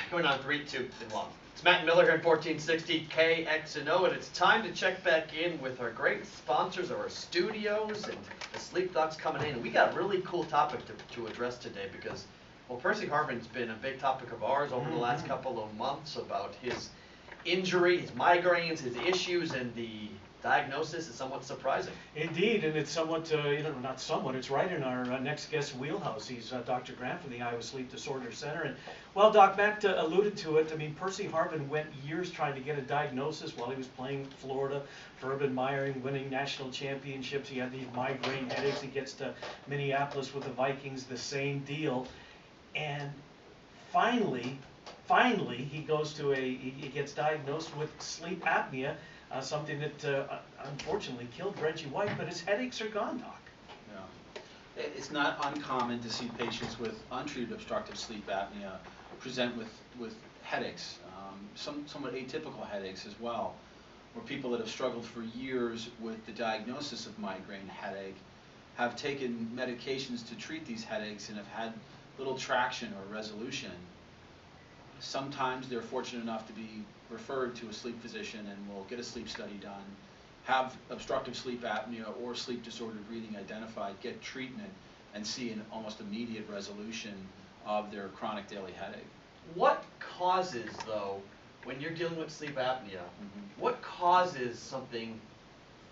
Going on 3, 2, and 1. It's Matt Miller here at 1460 KXNO, and it's time to check back in with our great sponsors of our studios and the sleep docs coming in. And we got a really cool topic to address today because, well, Percy Harvin's been a big topic of ours over the last couple of months about his injury, his migraines, his issues, and the diagnosis is somewhat surprising. Indeed, and it's somewhat, not somewhat, it's right in our next guest's wheelhouse. He's Dr. Grant from the Iowa Sleep Disorder Center. And, well, Doc, Matt alluded to it. I mean, Percy Harvin went years trying to get a diagnosis while he was playing Florida for Urban Meyer, winning national championships. He had these migraine headaches. He gets to Minneapolis with the Vikings, the same deal. And finally, he goes to he gets diagnosed with sleep apnea. Something that unfortunately killed Reggie White, but his headaches are gone, Doc. Yeah. It's not uncommon to see patients with untreated obstructive sleep apnea present with headaches, somewhat atypical headaches as well, where people that have struggled for years with the diagnosis of migraine headache have taken medications to treat these headaches and have had little traction or resolution. Sometimes they're fortunate enough to be referred to a sleep physician and will get a sleep study done, have obstructive sleep apnea or sleep disordered breathing identified, get treatment, and see an almost immediate resolution of their chronic daily headache. What causes, though, when you're dealing with sleep apnea, what causes something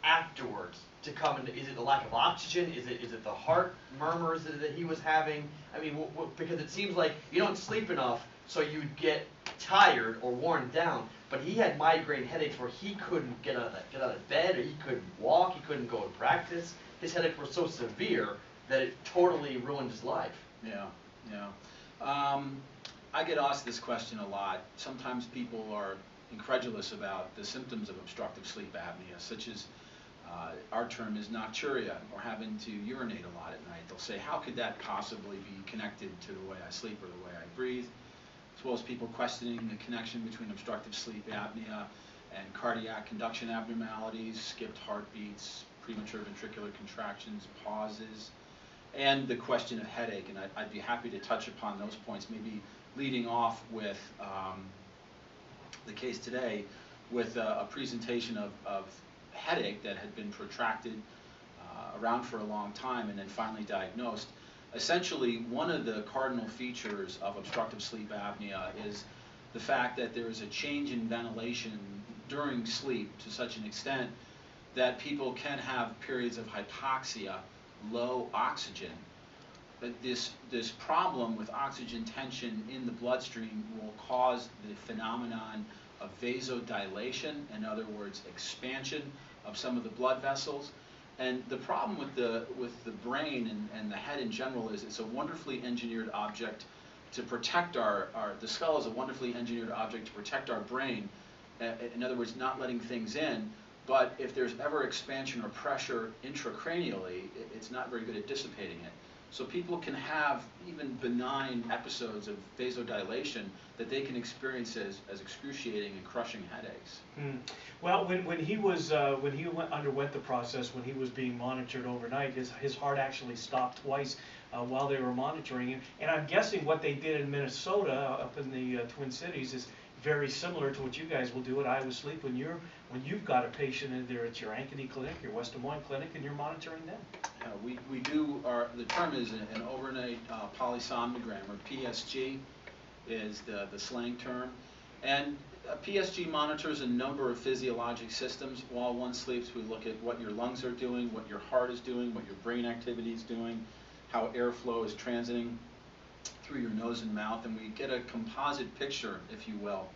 afterwards to come into? Is it the lack of oxygen? Is it the heart murmurs that he was having? I mean, because it seems like you don't sleep enough, so you'd get tired or worn down. But he had migraine headaches where he couldn't get out of bed, or he couldn't walk, he couldn't go to practice. His headaches were so severe that it totally ruined his life. Yeah. I get asked this question a lot. Sometimes people are incredulous about the symptoms of obstructive sleep apnea, such as our term is nocturia, or having to urinate a lot at night. They'll say, how could that possibly be connected to the way I sleep or the way I breathe? As well as people questioning the connection between obstructive sleep apnea and cardiac conduction abnormalities, skipped heartbeats, premature ventricular contractions, pauses, and the question of headache. And I'd be happy to touch upon those points, maybe leading off with the case today with a presentation of headache that had been protracted around for a long time and then finally diagnosed. Essentially, one of the cardinal features of obstructive sleep apnea is the fact that there is a change in ventilation during sleep to such an extent that people can have periods of hypoxia, low oxygen. But this problem with oxygen tension in the bloodstream will cause the phenomenon of vasodilation, in other words, expansion of some of the blood vessels. And the problem with the brain and the head in general is it's a wonderfully engineered object to protect the skull is a wonderfully engineered object to protect our brain, in other words, not letting things in. But if there's ever expansion or pressure intracranially, it's not very good at dissipating it. So people can have even benign episodes of vasodilation that they can experience as excruciating and crushing headaches. Well, when he underwent the process, when he was being monitored overnight, his heart actually stopped twice while they were monitoring him. And I'm guessing what they did in Minnesota, up in the Twin Cities, is very similar to what you guys will do at Iowa Sleep when you've got a patient in there at your Ankeny clinic, your West Des Moines clinic, and you're monitoring them. We do the term is an overnight polysomnogram, or PSG is the slang term. And PSG monitors a number of physiologic systems. While one sleeps, we look at what your lungs are doing, what your heart is doing, what your brain activity is doing, how airflow is transiting through your nose and mouth, and we get a composite picture, if you will,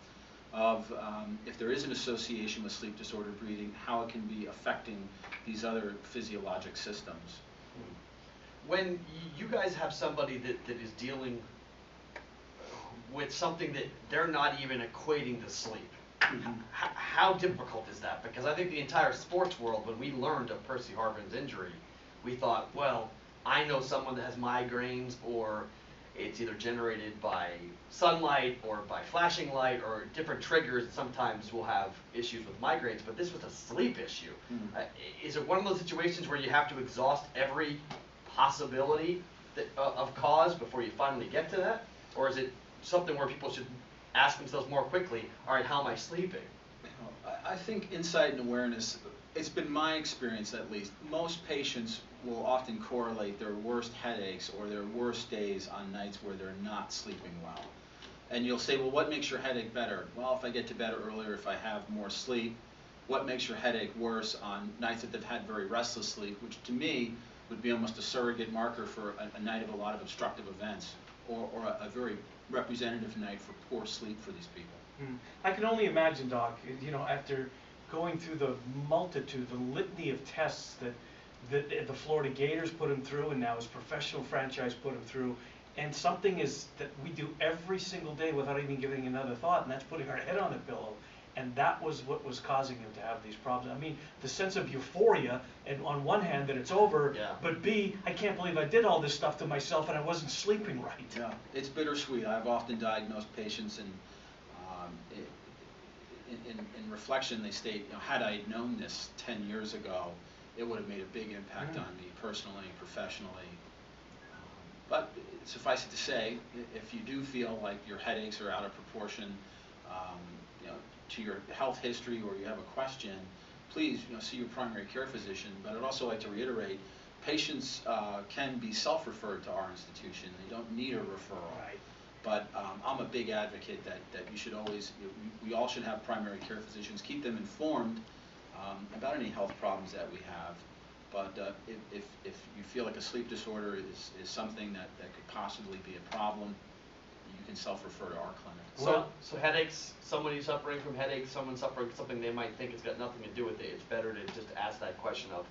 of if there is an association with sleep disordered breathing, how it can be affecting these other physiologic systems. When you guys have somebody that is dealing with something that they're not even equating to sleep, how difficult is that? Because I think the entire sports world, when we learned of Percy Harvin's injury, we thought, well, I know someone that has migraines, or it's either generated by sunlight or by flashing light or different triggers. Sometimes we'll have issues with migraines, but this was a sleep issue. Is it one of those situations where you have to exhaust every possibility of cause before you finally get to that? Or is it something where people should ask themselves more quickly, all right, how am I sleeping? I think insight and awareness, it's been my experience at least, most patients will often correlate their worst headaches or their worst days on nights where they're not sleeping well. And you'll say, well, what makes your headache better? Well, if I get to bed earlier, if I have more sleep. What makes your headache worse on nights that they've had very restless sleep, which to me would be almost a surrogate marker for a night of a lot of obstructive events, or a very representative night for poor sleep for these people. I can only imagine, Doc, you know, after going through the multitude, the litany of tests that the Florida Gators put him through, and now his professional franchise put him through, and something is that we do every single day without even giving another thought, and that's putting our head on a pillow. And that was what was causing him to have these problems. I mean, the sense of euphoria, and on one hand that it's over, Yeah. but B, I can't believe I did all this stuff to myself and I wasn't sleeping right. Yeah, it's bittersweet. I've often diagnosed patients, and in reflection, they state, you know, had I known this 10 years ago, it would have made a big impact on me personally, professionally. But suffice it to say, if you do feel like your headaches are out of proportion, you know, to your health history, or you have a question, please, you know, see your primary care physician. But I'd also like to reiterate, patients can be self-referred to our institution. They don't need a referral. Right. But I'm a big advocate that you should always, we all should have primary care physicians, keep them informed about any health problems that we have. But if you feel like a sleep disorder is something that could possibly be a problem, you can self-refer to our clinic. So headaches, somebody suffering from headaches, someone suffering from something they might think it's got nothing to do with it, it's better to just ask that question of,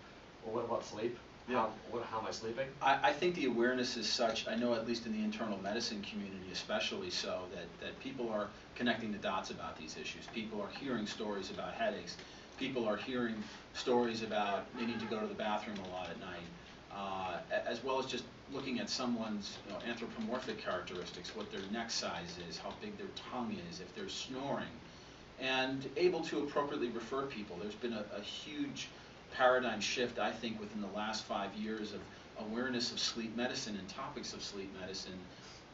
well, what about sleep? Yeah. How am I sleeping? I think the awareness is such, I know at least in the internal medicine community especially so, that people are connecting the dots about these issues. People are hearing stories about headaches. People are hearing stories about needing to go to the bathroom a lot at night, as well as just looking at someone's, you know, anthropomorphic characteristics, what their neck size is, how big their tongue is, if they're snoring, and able to appropriately refer people. There's been a huge paradigm shift, I think, within the last 5 years of awareness of sleep medicine and topics of sleep medicine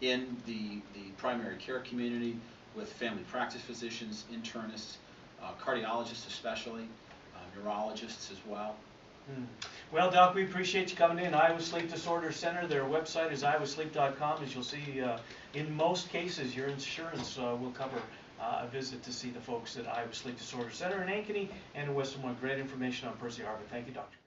in the primary care community, with family practice physicians, internists, cardiologists especially, neurologists as well. Well, Doc, we appreciate you coming in. Iowa Sleep Disorder Center, their website is iowasleep.com. As you'll see, in most cases, your insurance will cover a visit to see the folks at Iowa Sleep Disorder Center in Ankeny and in Western One. Great information on Percy Harvin. Thank you, Doctor.